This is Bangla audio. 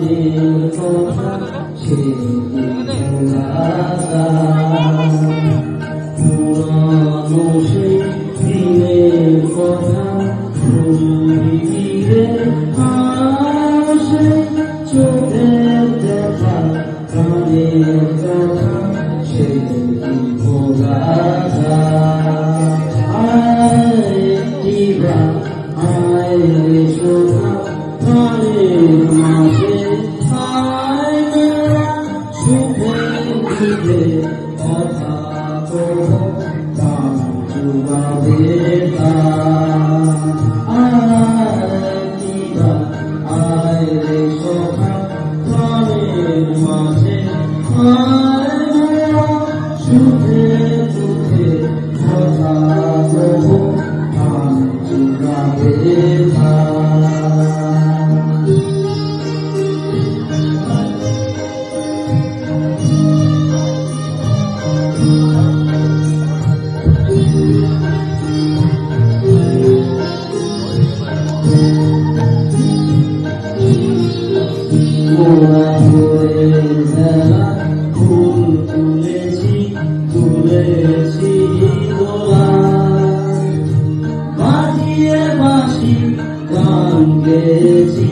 প্রাণের কথা সে পুরানো সে দিনের কথা ফিরে আসে চোখের দেখা প্রাণের কথা সে গাছা আয় শোভা প্রাণের মাঝে আয় মেরা সুখে দিবে কথা তো প্রাণ জুগাবে আয় রে শোভা প্রাণের মাঝে আয় মেরা সুখে দুঃখে কথা তো প্রাণ জুগাবে ফুল তুলেছি তুলেছি বাজিয়ে বাঁশি গান গেয়েছি